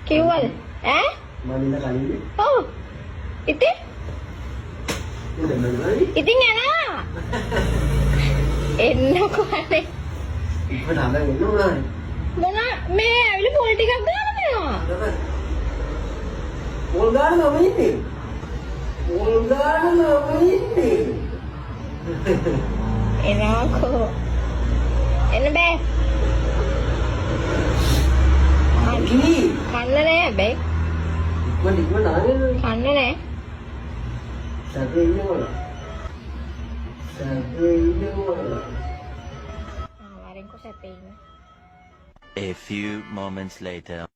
කිව්වද ඈ ඔව් ඉතින් ඉතින් යනවා එන්නකෝ අනේ මොන මේ ඇවිල්ලා පොල් ටිකක් ගන්න වෙනවා පොල් ගන්න නම ඉන්නේ එනකෝ එන්න බෑ කන්න නෑ හැබැයි ඉක්මන ආගෙන කන්න නෑ සැපේ ඉන්නවල වරෙන්කෝ සැපේ ඉන්න A few moments later.